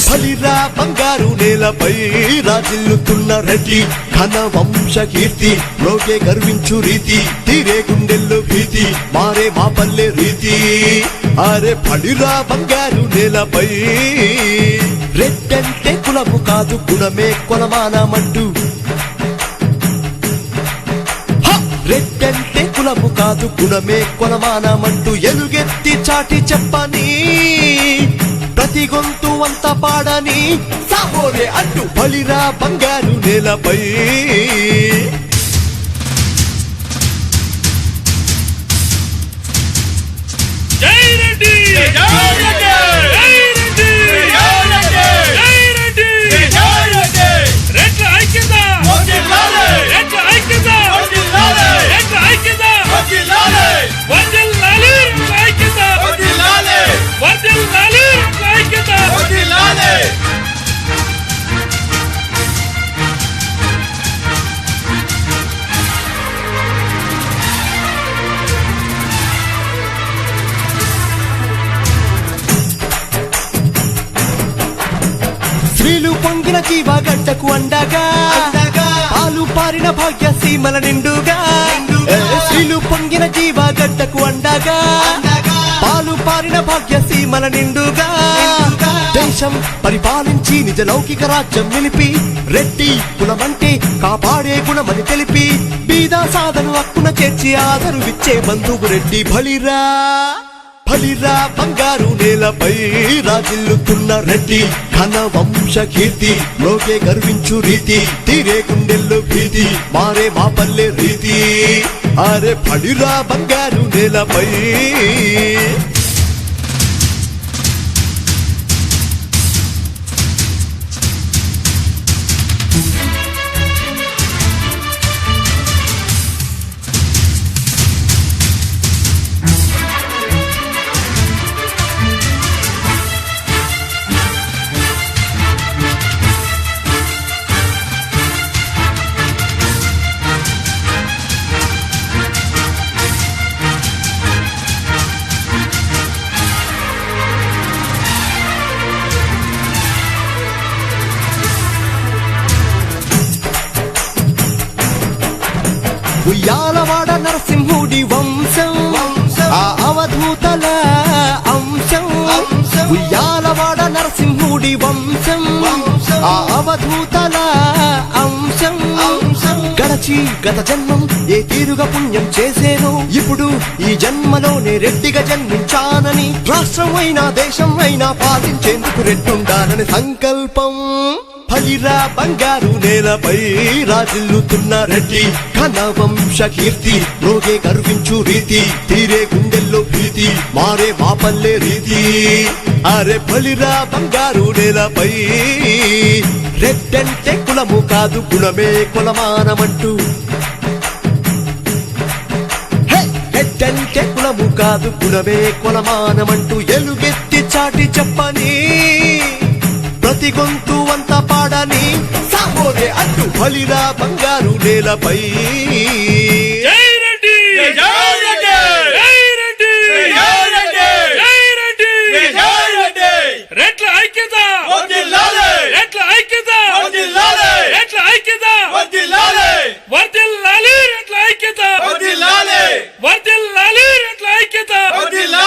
బలిరా బంగారు నేలపై రాజిల్లుతున్న రెడ్డి ఘన వంశ కీర్తి లోకే గర్వించు రీతి తీరే గుండెల్లో భీతి మారే మా పల్లె రీతి అరే బలిరా బంగారు నేలపై రెడ్డంటే కులము కాదు గుణమే కొలమానమంటూ రెడ్డంటే కులము కాదు గుణమే కొలమానమంటూ ఎలుగెత్తి చాటి చెప్పని ప్రతి గొంతు అంత పాడని సాహోరే అంటూ బలిరా బంగారు నేలపై జై రెడ్డి జై రెడ్డి జై రెడ్డి జై రెడ్డి జై రెడ్డి రెడ్ల ఐక్యత వర్ధిల్లాలి రెడ్ల ఐక్యత వర్ధిల్లాలి రెడ్ల ఐక్యత వర్ధిల్లాలి వర్ధిల్లాలి రెడ్ల ఐక్యత వర్ధిల్లాలి వర్ధిల్లాలి రెడ్ల ఐక్యత వర్ధిల్లాలి స్త్రీలు పొంగిన జీవగడ్డకు అండగా పాలు పారిన భాగ్య సీమల నిండుగా స్త్రీలు పొంగిన జీవగడ్డకు అండగా పాలు పారిన భాగ్య సీమల నిండుగా దేశం పరిపాలించి నిజ లౌకిక రాజ్యం నిలిపి రెడ్డి కులమంటే కాపాడే గుణమని తెలిపి బీదా సాధను హక్కున చేర్చి ఆదరువిచ్చే బంధువు రెడ్డి బలిరా బలిరా బంగారు నేలపై రాజిల్లుతున్న రెడ్డి ఘన వంశ కీర్తి లోకే గర్వించు రీతి తీరే గుండెల్లో భీతి మారే మా పల్లె రీతి అరే బలిరా బంగారు నేలపై ఉయ్యాలవాడ నరసింహుడి వంశం ఆ అవధూతల అంశం ఉయ్యాలవాడ నరసింహుడి వంశం ఆ అవధూతల అంశం గడచి గత జన్మం ఏ తీరుగా పుణ్యం చేసేను ఇప్పుడు ఈ జన్మలోనే రెడ్డిగా జన్మించానని రాష్ట్రం అయినా దేశం అయినా పాలించేందుకు రెడ్డుండాలని సంకల్పం బలిరా బంగారు నేలపై రాజిల్లుతున్న రెడ్డి ఘన వంశ కీర్తి లోకే గర్వించు రీతి తీరే గుండెల్లో భీతి మారే మా పల్లె రీతి అరే బలిరా బంగారు నేలపై రెడ్డంటే కులము కాదు గుణమే కులమానమంటూ రెడ్డంటే కులము కాదు గుణమే కొలమానమంటూ ఎలుగెత్తి చాటి చెప్పని ప్రతి గొంతు అంత పాడని సాహోరే అంటూ బలిరా బంగారు నేలపై జై రెడ్డి జై రెడ్డి